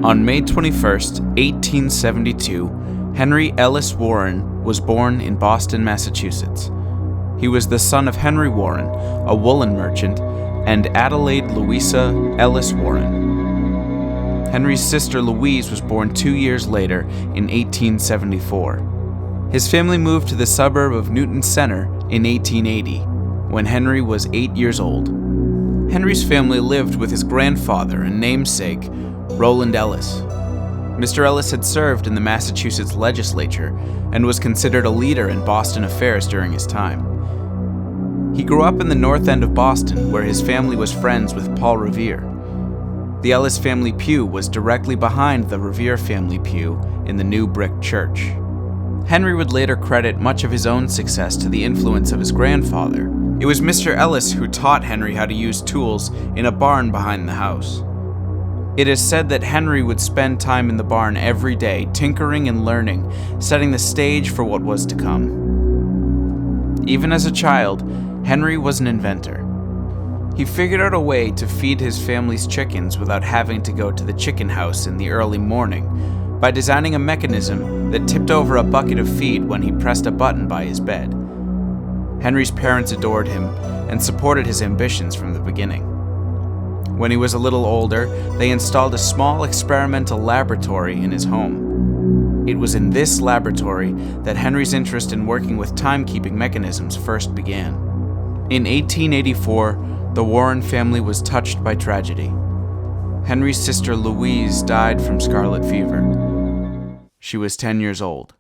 On May 21st, 1872, Henry Ellis Warren was born in Boston, Massachusetts. He was the son of Henry Warren, a woolen merchant, and Adelaide Louisa Ellis Warren. Henry's sister Louise was born 2 years later in 1874. His family moved to the suburb of Newton Center in 1880, when Henry was 8 years old. Henry's family lived with his grandfather and namesake, Roland Ellis. Mr. Ellis had served in the Massachusetts legislature and was considered a leader in Boston affairs during his time. He grew up in the north end of Boston, where his family was friends with Paul Revere. The Ellis family pew was directly behind the Revere family pew in the new brick church. Henry would later credit much of his own success to the influence of his grandfather. It was Mr. Ellis who taught Henry how to use tools in a barn behind the house. It is said that Henry would spend time in the barn every day, tinkering and learning, setting the stage for what was to come. Even as a child, Henry was an inventor. He figured out a way to feed his family's chickens without having to go to the chicken house in the early morning by designing a mechanism that tipped over a bucket of feed when he pressed a button by his bed. Henry's parents adored him and supported his ambitions from the beginning. When he was a little older, they installed a small experimental laboratory in his home. It was in this laboratory that Henry's interest in working with timekeeping mechanisms first began. In 1884, the Warren family was touched by tragedy. Henry's sister Louise died from scarlet fever. She was 10 years old.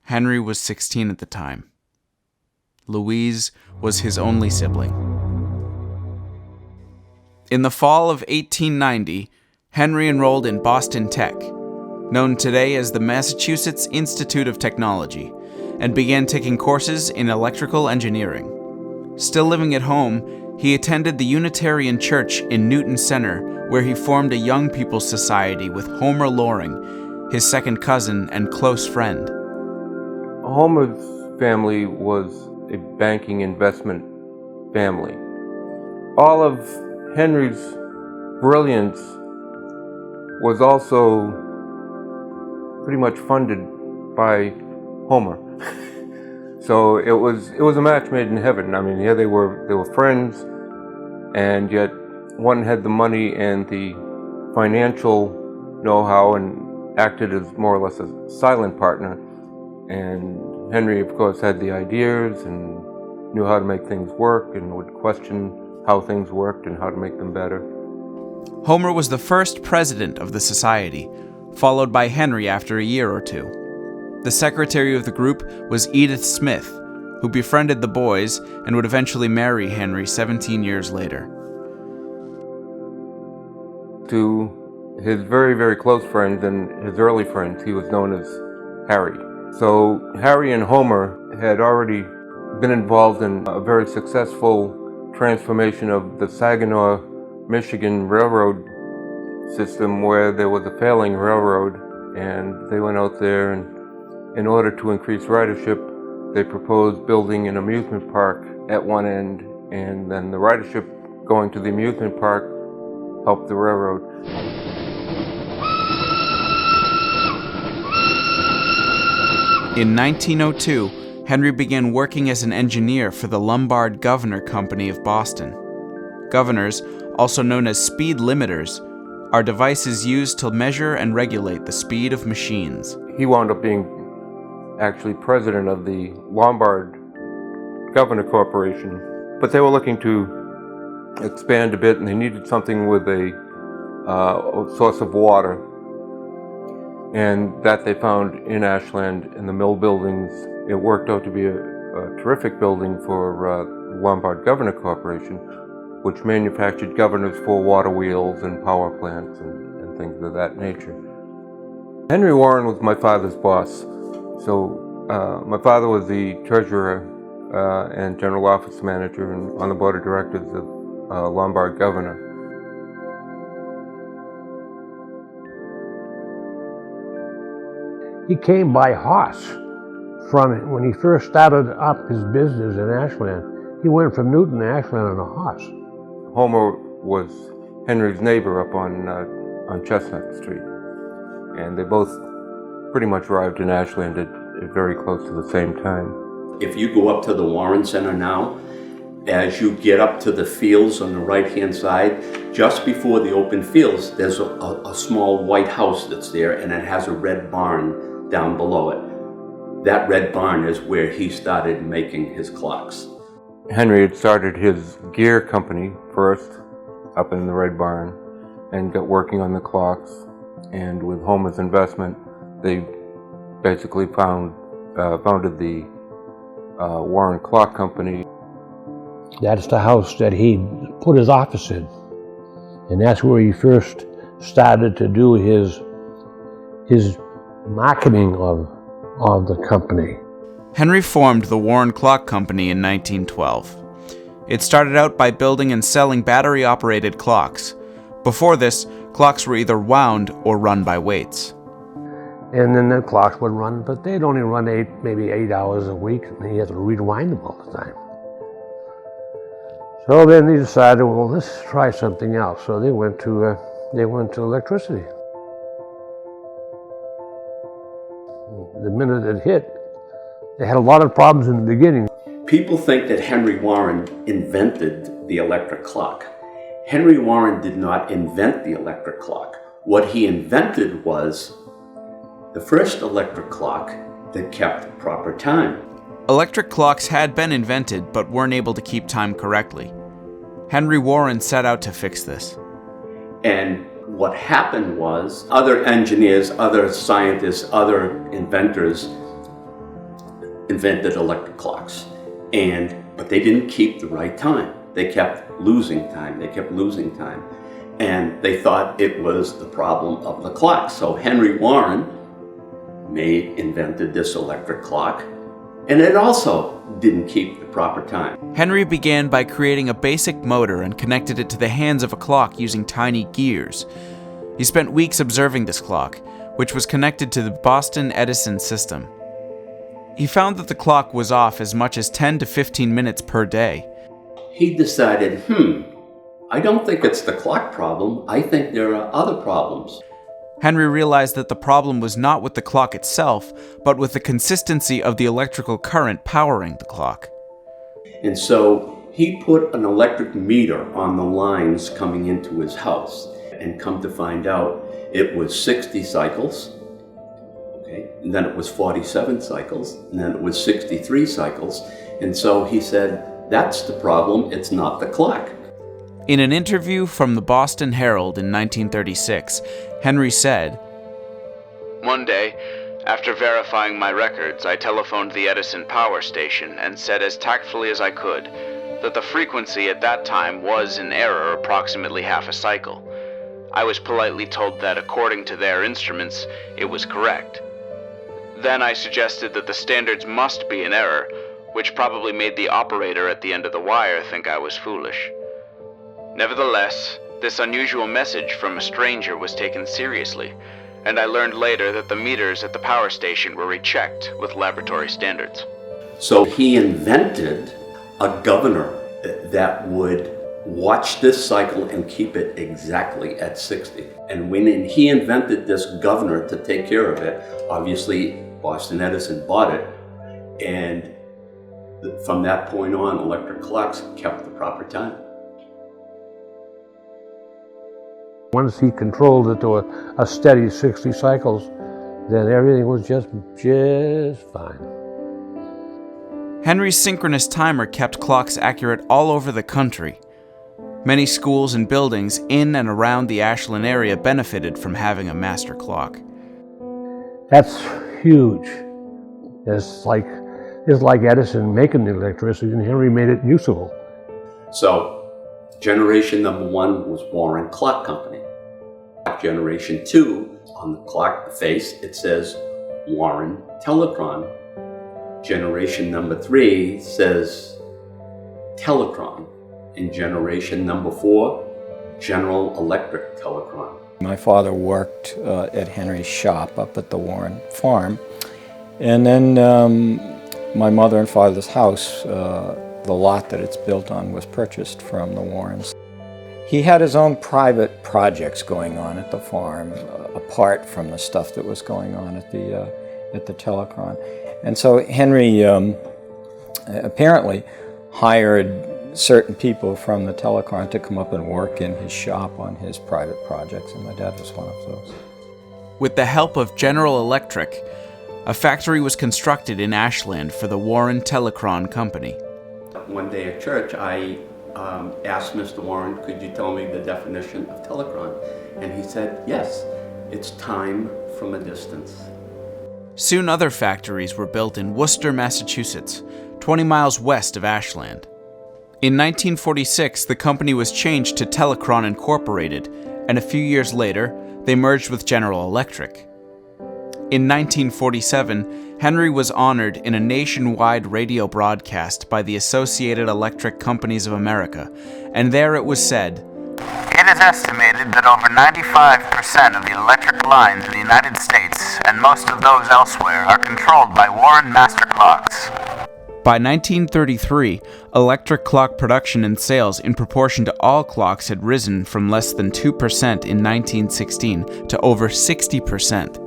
Henry was 16 at the time. Louise was his only sibling. In the fall of 1890, Henry enrolled in Boston Tech, known today as the Massachusetts Institute of Technology, and began taking courses in electrical engineering. Still living at home, he attended the Unitarian Church in Newton Center, where he formed a young people's society with Homer Loring, his second cousin and close friend. Homer's family was a banking investment family. All of Henry's brilliance was also pretty much funded by Homer. So it was a match made in heaven. I mean, yeah, they were friends, and yet one had the money and the financial know-how and acted as more or less a silent partner. And Henry, of course, had the ideas and knew how to make things work and would question how things worked and how to make them better. Homer was the first president of the society, followed by Henry after a year or two. The secretary of the group was Edith Smith, who befriended the boys and would eventually marry Henry 17 years later. To his very, very close friends and his early friends, he was known as Harry. So Harry and Homer had already been involved in a very successful transformation of the Saginaw, Michigan railroad system, where there was a failing railroad, and they went out there, and in order to increase ridership, they proposed building an amusement park at one end, and then the ridership going to the amusement park helped the railroad. In 1902, Henry began working as an engineer for the Lombard Governor Company of Boston. Governors, also known as speed limiters, are devices used to measure and regulate the speed of machines. He wound up being actually president of the Lombard Governor Corporation, but they were looking to expand a bit, and they needed something with a source of water, and that they found in Ashland in the mill buildings. It worked out to be a terrific building for Lombard Governor Corporation, which manufactured governors for water wheels and power plants and things of that nature. Henry Warren was my father's boss. So my father was the treasurer and general office manager and on the board of directors of Lombard Governor. He came by horse from when he first started up his business in Ashland. He went from Newton to Ashland on a horse. Homer was Henry's neighbor up on on Chestnut Street. And they both pretty much arrived in Ashland at very close to the same time. If you go up to the Warren Center now, as you get up to the fields on the right-hand side, just before the open fields, there's a small white house that's there, and it has a red barn down below it. That red barn is where he started making his clocks. Henry had started his gear company first up in the red barn and got working on the clocks, and with Homer's investment, they basically founded the Warren Clock Company. That's the house that he put his office in. And that's where he first started to do his marketing of the company. Henry formed the Warren Clock Company in 1912. It started out by building and selling battery-operated clocks. Before this, clocks were either wound or run by weights. And then the clocks would run, but they'd only run maybe 8 hours a week, and he had to rewind them all the time. So then he decided, well, let's try something else. So they went to electricity. The minute it hit, they had a lot of problems in the beginning. People think that Henry Warren invented the electric clock. Henry Warren did not invent the electric clock. What he invented was the first electric clock that kept proper time. Electric clocks had been invented but weren't able to keep time correctly. Henry Warren set out to fix this. And what happened was other engineers, other scientists, other inventors invented electric clocks. But they didn't keep the right time. They kept losing time. And they thought it was the problem of the clock. So Henry Warren invented this electric clock, and it also didn't keep the proper time. Henry began by creating a basic motor and connected it to the hands of a clock using tiny gears. He spent weeks observing this clock, which was connected to the Boston Edison system. He found that the clock was off as much as 10 to 15 minutes per day. He decided, I don't think it's the clock problem. I think there are other problems. Henry realized that the problem was not with the clock itself, but with the consistency of the electrical current powering the clock. And so he put an electric meter on the lines coming into his house, and come to find out it was 60 cycles, and then it was 47 cycles, and then it was 63 cycles. And so he said, that's the problem, it's not the clock. In an interview from the Boston Herald in 1936, Henry said, "One day, after verifying my records, I telephoned the Edison power station and said as tactfully as I could that the frequency at that time was in error approximately half a cycle. I was politely told that according to their instruments, it was correct. Then I suggested that the standards must be in error, which probably made the operator at the end of the wire think I was foolish. Nevertheless, this unusual message from a stranger was taken seriously, and I learned later that the meters at the power station were rechecked with laboratory standards." So he invented a governor that would watch this cycle and keep it exactly at 60. And when he invented this governor to take care of it, obviously Boston Edison bought it, and from that point on, electric clocks kept the proper time. Once he controlled it to a steady 60 cycles, then everything was just fine. Henry's synchronous timer kept clocks accurate all over the country. Many schools and buildings in and around the Ashland area benefited from having a master clock. That's huge. It's like Edison making the electricity, and Henry made it usable. So generation number 1 was Warren Clock Company. Generation 2, on the clock face, it says Warren Telecron. Generation number 3 says Telecron. In generation number 4, General Electric Telecron. My father worked at Henry's shop up at the Warren farm. And then my mother and father's house, the lot that it's built on, was purchased from the Warrens. He had his own private projects going on at the farm, apart from the stuff that was going on at the Telecron. And so Henry apparently hired certain people from the Telecron to come up and work in his shop on his private projects, and my dad was one of those. With the help of General Electric, a factory was constructed in Ashland for the Warren Telecron Company. One day at church, I asked Mr. Warren, could you tell me the definition of telecron? And he said, yes, it's time from a distance. Soon other factories were built in Worcester, Massachusetts, 20 miles west of Ashland. In 1946, the company was changed to Telecron Incorporated, and a few years later, they merged with General Electric. In 1947, Henry was honored in a nationwide radio broadcast by the Associated Electric Companies of America, and there it was said, "It is estimated that over 95% of the electric lines in the United States, and most of those elsewhere, are controlled by Warren master clocks." By 1933, electric clock production and sales in proportion to all clocks had risen from less than 2% in 1916 to over 60%.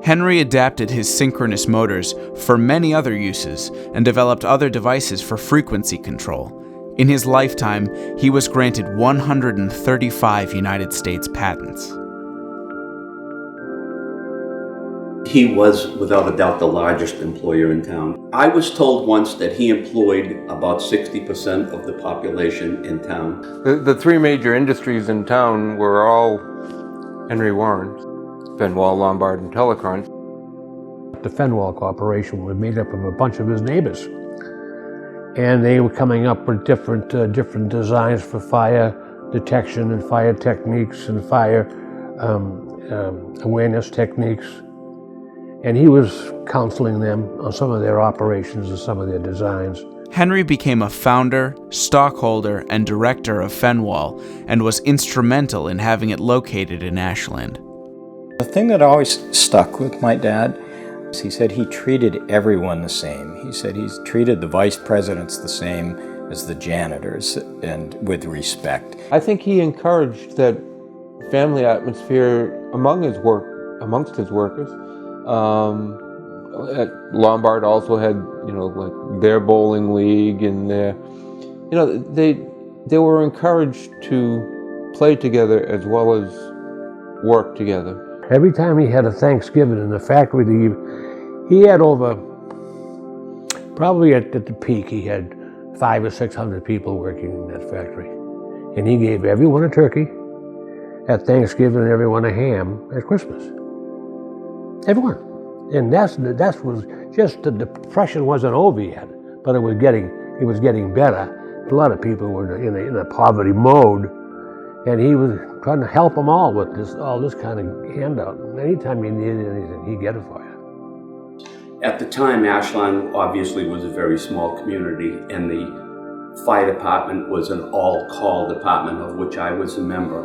Henry adapted his synchronous motors for many other uses and developed other devices for frequency control. In his lifetime, he was granted 135 United States patents. He was, without a doubt, the largest employer in town. I was told once that he employed about 60% of the population in town. The three major industries in town were all Henry Warren's: Fenwal, Lombard, and Telecron. The Fenwal Corporation was made up of a bunch of his neighbors, and they were coming up with different designs for fire detection and fire techniques and fire awareness techniques. And he was counseling them on some of their operations and some of their designs. Henry became a founder, stockholder, and director of Fenwal, and was instrumental in having it located in Ashland. The thing that always stuck with my dad is he said he treated everyone the same. He said he's treated the vice presidents the same as the janitors, and with respect. I think he encouraged that family atmosphere amongst his workers. At Lombard also had, like their bowling league, and they were encouraged to play together as well as work together. Every time he had a Thanksgiving in the factory, he had over, probably at the peak, he had 500 or 600 people working in that factory. And he gave everyone a turkey at Thanksgiving and everyone a ham at Christmas. Everyone. And that was just, the depression wasn't over yet, but it was getting better. A lot of people were in a poverty mode, and he was trying to help them all with all this kind of handout. And anytime you needed anything, he'd get it for you. At the time, Ashland obviously was a very small community, and the fire department was an all-call department, of which I was a member.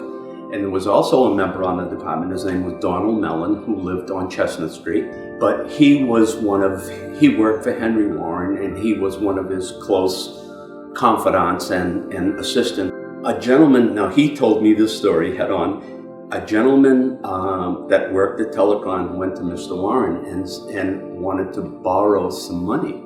And there was also a member on the department. His name was Donald Mellon, who lived on Chestnut Street. But he worked for Henry Warren, and he was one of his close confidants and assistant. A gentleman, now he told me this story head on, a gentleman that worked at Telecron went to Mr. Warren and wanted to borrow some money.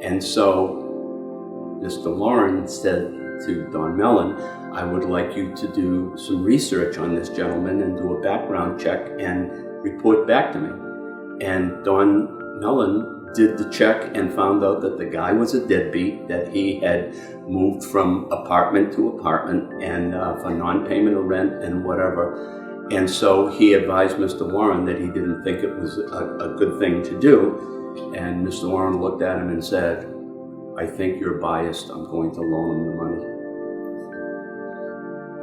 And so Mr. Warren said to Don Mellon, I would like you to do some research on this gentleman and do a background check and report back to me. And Don Mellon did the check and found out that the guy was a deadbeat, that he had moved from apartment to apartment and for non-payment of rent and whatever. And so he advised Mr. Warren that he didn't think it was a good thing to do. And Mr. Warren looked at him and said, I think you're biased. I'm going to loan him the money.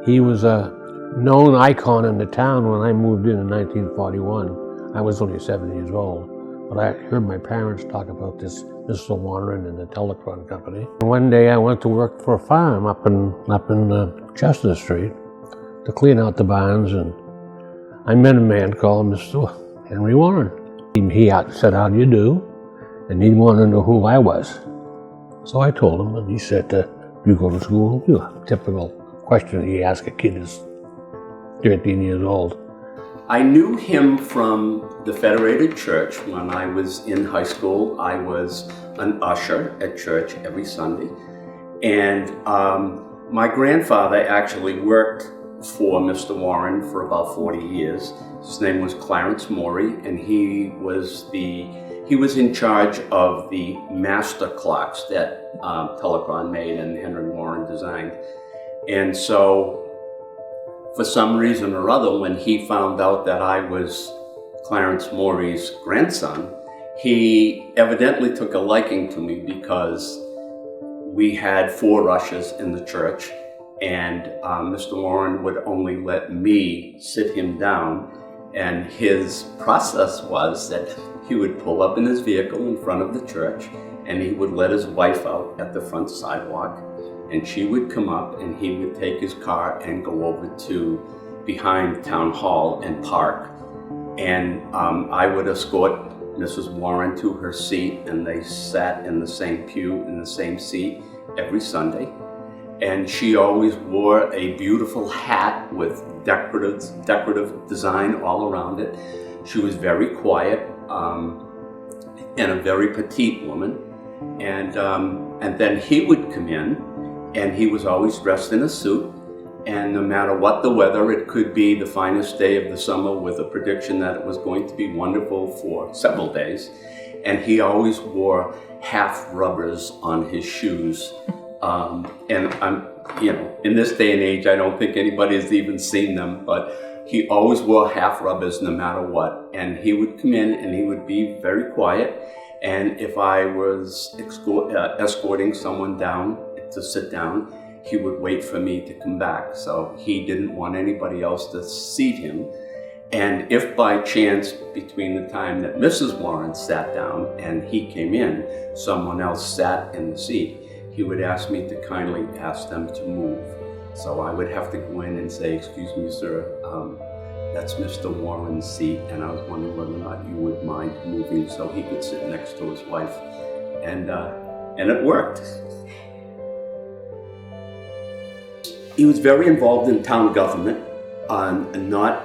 He was a known icon in the town when I moved in 1941. I was only 7 years old, but I heard my parents talk about this Mr. Warren and the Telecron Company. One day I went to work for a farm up in Chestnut Street to clean out the barns, and I met a man called Mr. Henry Warren. He said, how do you do? And he wanted to know who I was. So I told him, and he said, you go to school? Yeah, typical question he asked a kid who's 13 years old. I knew him from the Federated Church. When I was in high school, I was an usher at church every Sunday. And my grandfather actually worked for Mr. Warren for about 40 years. His name was Clarence Morey, and he was in charge of the master clocks that Telecron made and Henry Warren designed. And so, for some reason or other, when he found out that I was Clarence Morey's grandson, he evidently took a liking to me because we had 4 ushers in the church, and Mr. Warren would only let me sit him down, and his process was that he would pull up in his vehicle in front of the church, and he would let his wife out at the front sidewalk, and she would come up, and he would take his car and go over to behind Town Hall and park. And I would escort Mrs. Warren to her seat, and they sat in the same pew, in the same seat every Sunday. And she always wore a beautiful hat with decorative design all around it. She was very quiet and a very petite woman. And then he would come in, and he was always dressed in a suit, and no matter what the weather, it could be the finest day of the summer with a prediction that it was going to be wonderful for several days, and he always wore half rubbers on his shoes. And I'm, in this day and age, I don't think anybody has even seen them, but he always wore half rubbers no matter what. And he would come in and he would be very quiet. And if I was escorting someone down to sit down, he would wait for me to come back. So he didn't want anybody else to seat him. And if by chance, between the time that Mrs. Warren sat down and he came in, someone else sat in the seat, he would ask me to kindly ask them to move. So I would have to go in and say, "Excuse me, sir, that's Mr. Warren's seat, and I was wondering whether or not you would mind moving so he could sit next to his wife." And it worked. He was very involved in town government, and not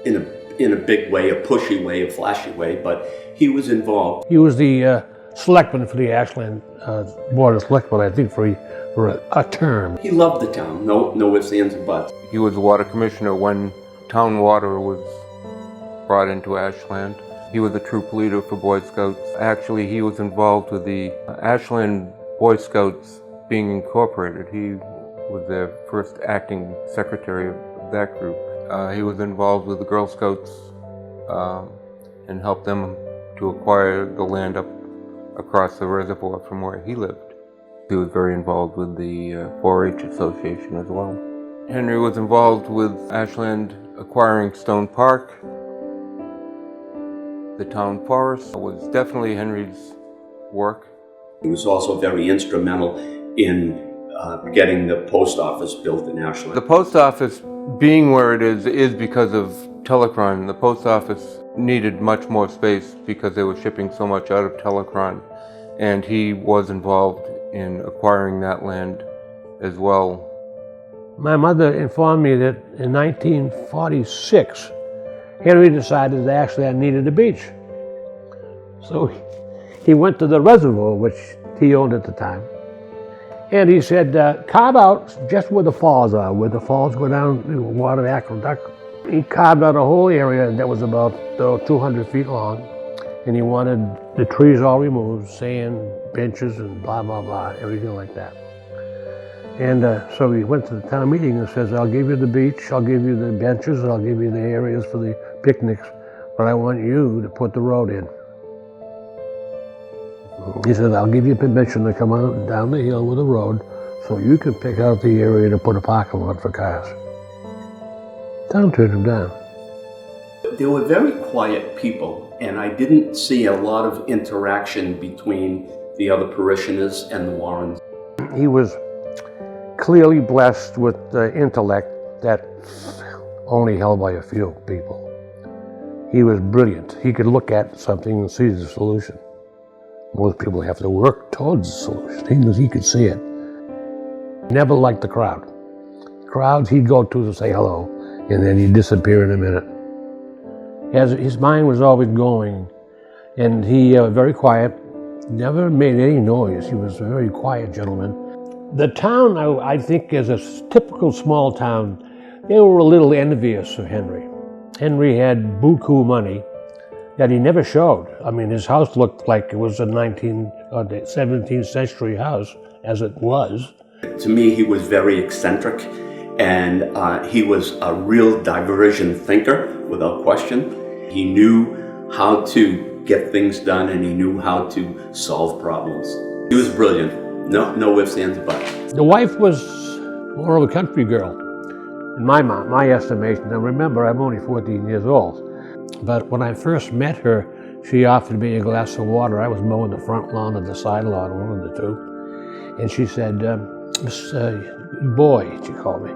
in a big way, a pushy way, a flashy way, but he was involved. He was the selectman for the Ashland Board of Selectmen, I think, for a term. He loved the town, no ifs, ands, or buts. He was the water commissioner when town water was brought into Ashland. He was a troop leader for Boy Scouts. Actually, he was involved with the Ashland Boy Scouts being incorporated. He was their first acting secretary of that group. He was involved with the Girl Scouts and helped them to acquire the land up across the reservoir from where he lived. He was very involved with the 4-H Association as well. Henry was involved with Ashland acquiring Stone Park. The town forest was definitely Henry's work. He was also very instrumental in getting the post office built in Ashland. The post office being where it is because of Telecron. The post office needed much more space because they were shipping so much out of Telecron, and he was involved in acquiring that land as well. My mother informed me that in 1946, Henry decided that Ashland needed a beach. So he went to the reservoir, which he owned at the time, and he said, carve out just where the falls are, where the falls go down to the water aqueduct. He carved out a whole area that was about 200 feet long, and he wanted the trees all removed, sand, benches, and blah, blah, blah, everything like that. And so he went to the town meeting and says, I'll give you the beach, I'll give you the benches, I'll give you the areas for the picnics, but I want you to put the road in. He said, I'll give you permission to come out down the hill with a road so you can pick out the area to put a parking lot for cars. Town turned him down. They were very quiet people, and I didn't see a lot of interaction between the other parishioners and the Warrens. He was clearly blessed with the intellect that's only held by a few people. He was brilliant. He could look at something and see the solution. Most people have to work towards the solution. He could see it. Never liked the crowd. The crowds he'd go to say hello, and then he'd disappear in a minute. His mind was always going, and he very quiet, never made any noise. He was a very quiet gentleman. The town, I think, is a typical small town. They were a little envious of Henry. Henry had buku money that he never showed. I mean, his house looked like it was a 17th century house, as it was. To me, he was very eccentric, and he was a real diversion thinker, without question. He knew how to get things done, and he knew how to solve problems. He was brilliant. No ifs, ands, or buts. The wife was more of a country girl, in my estimation. Now remember, I'm only 14 years old. But when I first met her, she offered me a glass of water. I was mowing the front lawn or the side lawn, one of the two. And she said, Miss Boy, she called me.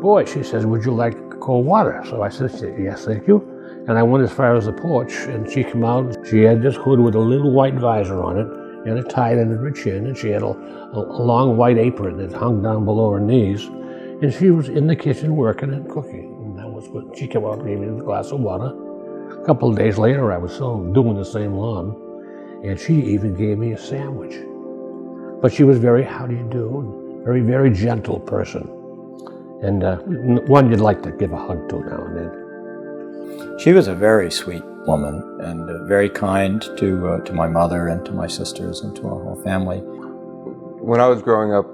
Boy, she says, would you like cold water? So I said, yes, thank you. And I went as far as the porch, and she came out. She had this hood with a little white visor on it, and it tied under her chin, and she had a long white apron that hung down below her knees. And she was in the kitchen working and cooking. And that was what she came out and gave me a glass of water. A couple of days later, I was still doing the same lawn, and she even gave me a sandwich. But she was very, how do you do, and very, very gentle person. And one you'd like to give a hug to now and then. She was a very sweet woman and very kind to my mother and to my sisters and to our whole family. When I was growing up,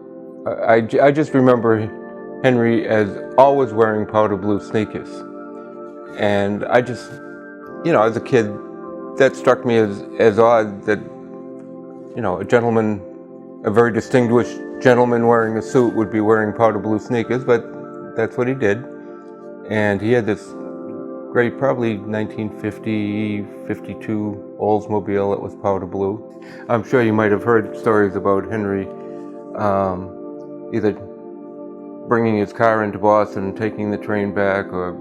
I just remember Henry as always wearing powder blue sneakers. And I just, as a kid, that struck me as odd that, a very distinguished gentleman wearing a suit would be wearing powder blue sneakers, but that's what he did. And he had this great, probably 1950, 52 Oldsmobile that was powder blue. I'm sure you might have heard stories about Henry either bringing his car into Boston and taking the train back, or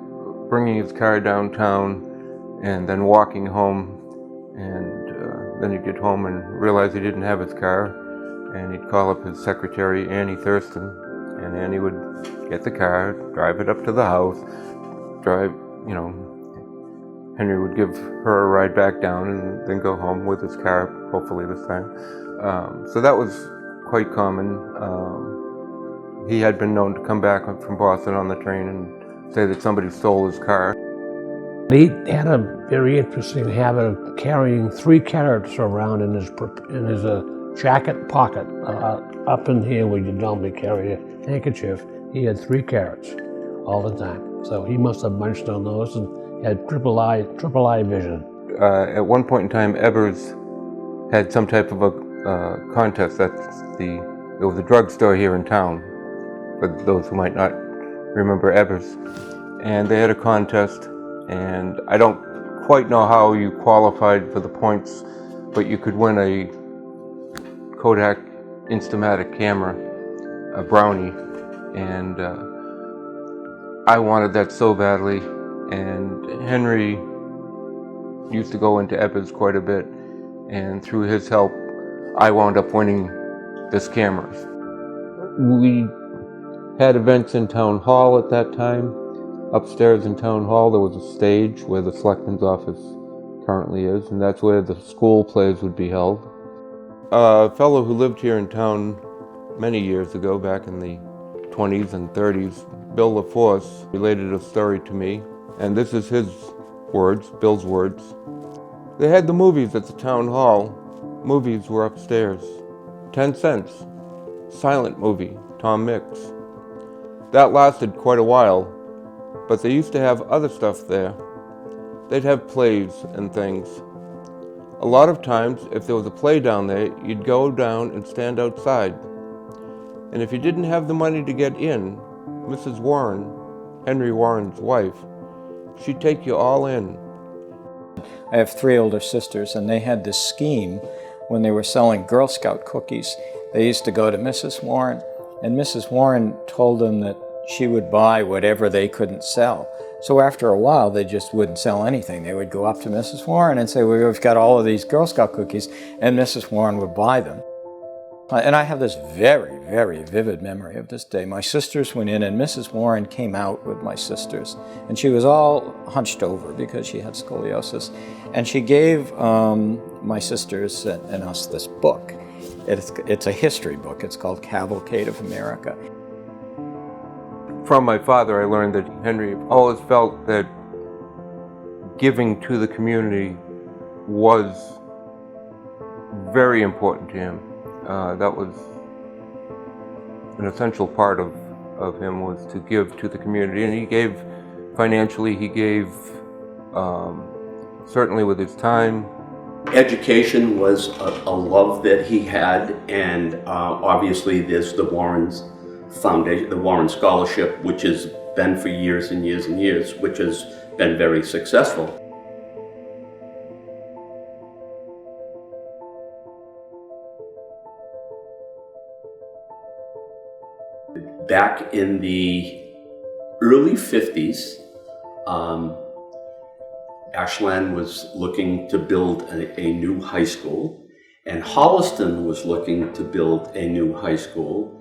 bringing his car downtown and then walking home, and then he'd get home and realize he didn't have his car, and he'd call up his secretary, Annie Thurston, and Annie would get the car, drive it up to the house, Henry would give her a ride back down and then go home with his car, hopefully this time. So that was quite common. He had been known to come back from Boston on the train and say that somebody stole his car. He had a very interesting habit of carrying 3 carrots around in his jacket pocket, up in here where you normally carry a handkerchief. He had 3 carrots all the time. So he must have munched on those and had triple eye vision. At one point in time, Ebbers had some type of a contest. It was a drugstore here in town, for those who might not remember Ebbers. And they had a contest, and I don't quite know how you qualified for the points, but you could win a Kodak Instamatic camera, a Brownie, and I wanted that so badly. And Henry used to go into Ebbers quite a bit, and through his help, I wound up winning this camera. We had events in Town Hall at that time. Upstairs in Town Hall, there was a stage where the Selectman's office currently is, and that's where the school plays would be held. A fellow who lived here in town many years ago, back in the 20s and 30s, Bill LaForce, related a story to me, and this is his words, Bill's words. They had the movies at the town hall. Movies were upstairs. 10 cents. Silent movie, Tom Mix. That lasted quite a while, but they used to have other stuff there. They'd have plays and things. A lot of times, if there was a play down there, you'd go down and stand outside. And if you didn't have the money to get in, Mrs. Warren, Henry Warren's wife, she'd take you all in. I have 3 older sisters, and they had this scheme when they were selling Girl Scout cookies. They used to go to Mrs. Warren, and Mrs. Warren told them that she would buy whatever they couldn't sell. So after a while, they just wouldn't sell anything. They would go up to Mrs. Warren and say, well, we've got all of these Girl Scout cookies, and Mrs. Warren would buy them. And I have this very, very vivid memory of this day. My sisters went in, and Mrs. Warren came out with my sisters, and she was all hunched over because she had scoliosis. And she gave my sisters and us this book. It's a history book. It's called Cavalcade of America. From my father, I learned that Henry always felt that giving to the community was very important to him. That was an essential part of him, was to give to the community. And he gave financially, he gave certainly with his time. Education was a love that he had, and obviously there's the Warren's Foundation, the Warren Scholarship, which has been for years and years and years, which has been very successful. Back in the early 50s, Ashland was looking to build a new high school, and Holliston was looking to build a new high school,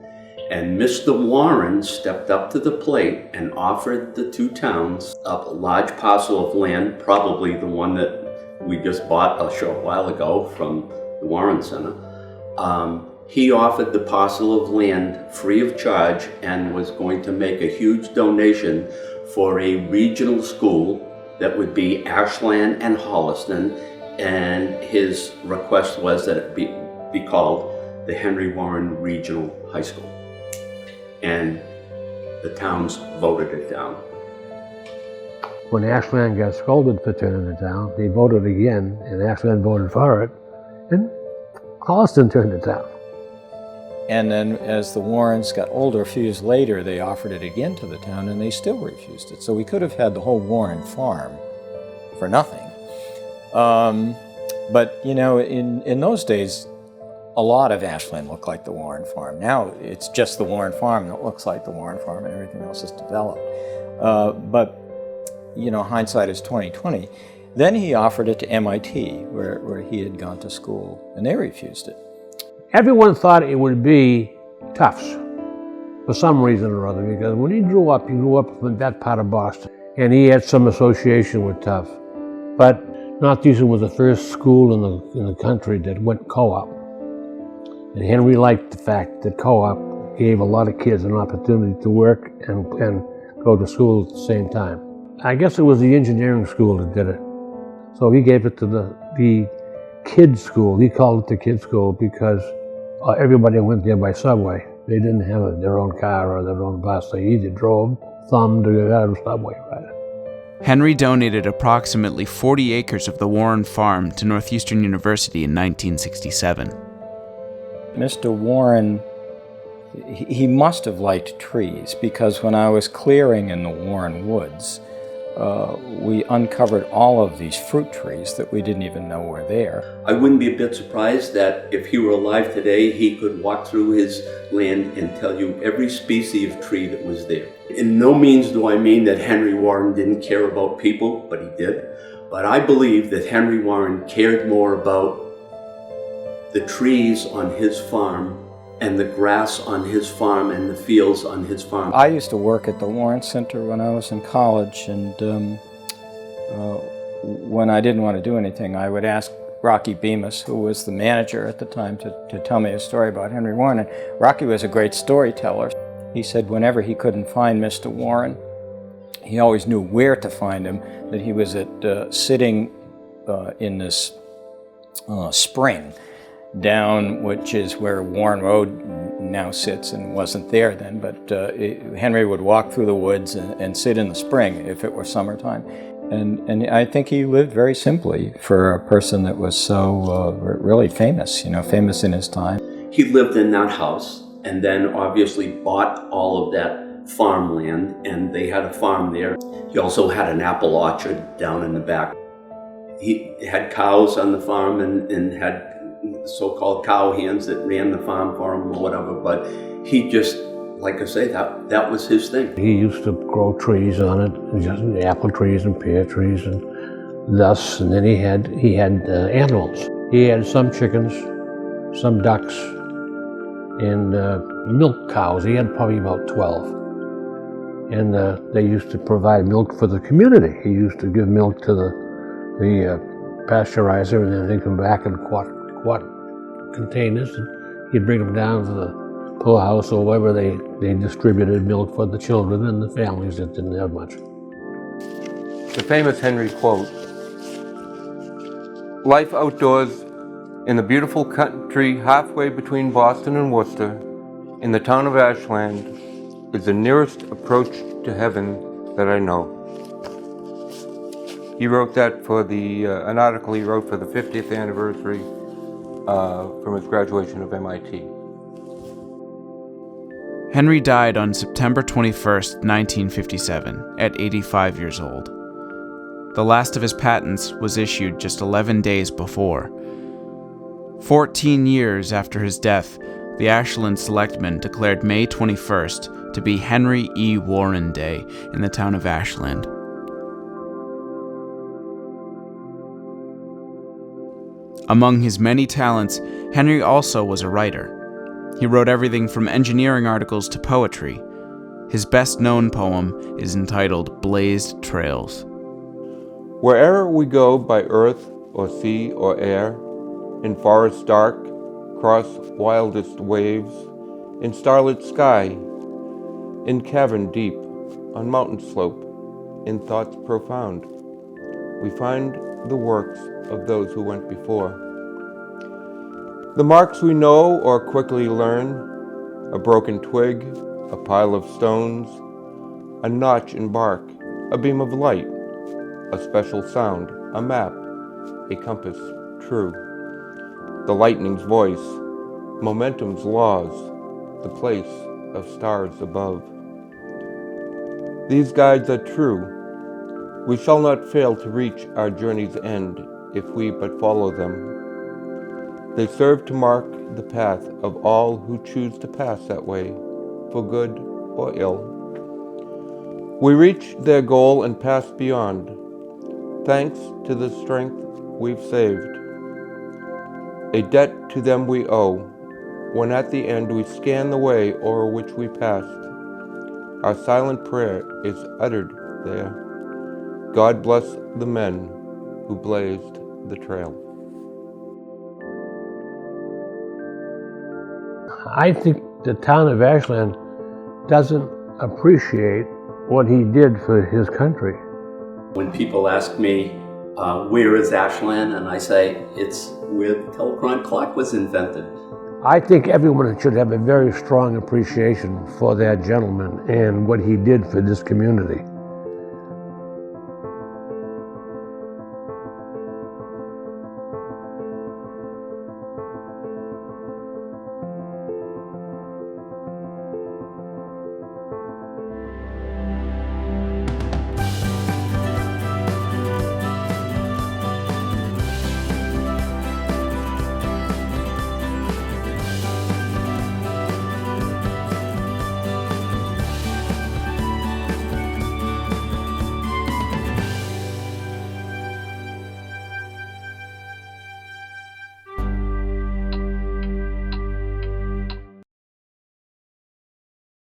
and Mr. Warren stepped up to the plate and offered the two towns a large parcel of land, probably the one that we just bought a short while ago from the Warren Center. He offered the parcel of land free of charge and was going to make a huge donation for a regional school that would be Ashland and Holliston, and his request was that it be called the Henry Warren Regional High School. And the towns voted it down. When Ashland got scolded for turning it down, they voted again, and Ashland voted for it, and Holliston turned it down. And then as the Warrens got older, a few years later, they offered it again to the town, and they still refused it. So we could have had the whole Warren farm for nothing. But, you know, in those days, a lot of Ashland looked like the Warren farm. Now it's just the Warren farm that looks like the Warren farm, and everything else is developed. But, you know, hindsight is 20/20. Then he offered it to MIT, where he had gone to school, and they refused it. Everyone thought it would be Tufts for some reason or other, because when he grew up in that part of Boston, and he had some association with Tufts. But Northeastern was the first school in the country that went co-op. And Henry liked the fact that co-op gave a lot of kids an opportunity to work and go to school at the same time. I guess it was the engineering school that did it. So he gave it to the kids' school. He called it the kids' school because everybody went there by subway. They didn't have their own car or their own bus. They either drove, thumbed, or got a subway ride. Henry donated approximately 40 acres of the Warren farm to Northeastern University in 1967. Mr. Warren, he must have liked trees, because when I was clearing in the Warren woods, we uncovered all of these fruit trees that we didn't even know were there. I wouldn't be a bit surprised that if he were alive today, he could walk through his land and tell you every species of tree that was there. In no means do I mean that Henry Warren didn't care about people, but he did. But I believe that Henry Warren cared more about the trees on his farm and the grass on his farm and the fields on his farm. I used to work at the Warren Center when I was in college, and when I didn't want to do anything, I would ask Rocky Bemis, who was the manager at the time, to tell me a story about Henry Warren. And Rocky was a great storyteller. He said whenever he couldn't find Mr. Warren, he always knew where to find him, that he was sitting in this spring down, which is where Warren Road now sits, and wasn't there then, but Henry would walk through the woods and sit in the spring if it were summertime. And I think he lived very simply for a person that was so really famous, famous in his time. He lived in that house and then obviously bought all of that farmland, and they had a farm there. He also had an apple orchard down in the back. He had cows on the farm and had so-called cow hands that ran the farm for him or whatever, but he just, like I say, that was his thing. He used to grow trees on it, just apple trees and pear trees and thus, and then he had animals. He had some chickens, some ducks, and milk cows. He had probably about 12. And they used to provide milk for the community. He used to give milk to the pasteurizer, and then they'd come back in quart containers, and he'd bring them down to the poorhouse or wherever they distributed milk for the children and the families that didn't have much. The famous Henry quote, "Life outdoors in the beautiful country halfway between Boston and Worcester, in the town of Ashland, is the nearest approach to heaven that I know." He wrote that for an article he wrote for the 50th anniversary from his graduation of MIT. Henry died on September 21st, 1957, at 85 years old. The last of his patents was issued just 11 days before. 14 years after his death, the Ashland Selectmen declared May 21st to be Henry E. Warren Day in the town of Ashland. Among his many talents, Henry also was a writer. He wrote everything from engineering articles to poetry. His best-known poem is entitled Blazed Trails. Where'er we go by earth or sea or air, in forest dark, cross wildest waves, in starlit sky, in cavern deep, on mountain slope, in thoughts profound, we find the works of those who went before. The marks we know or quickly learn, a broken twig, a pile of stones, a notch in bark, a beam of light, a special sound, a map, a compass true, the lightning's voice, momentum's laws, the place of stars above. These guides are true. We shall not fail to reach our journey's end if we but follow them. They serve to mark the path of all who choose to pass that way, for good or ill. We reach their goal and pass beyond, thanks to the strength we've saved. A debt to them we owe, when at the end we scan the way o'er which we passed. Our silent prayer is uttered there. God bless the men who blazed the trail. I think the town of Ashland doesn't appreciate what he did for his country. When people ask me, where is Ashland? And I say, it's where the Telecron clock was invented. I think everyone should have a very strong appreciation for that gentleman and what he did for this community.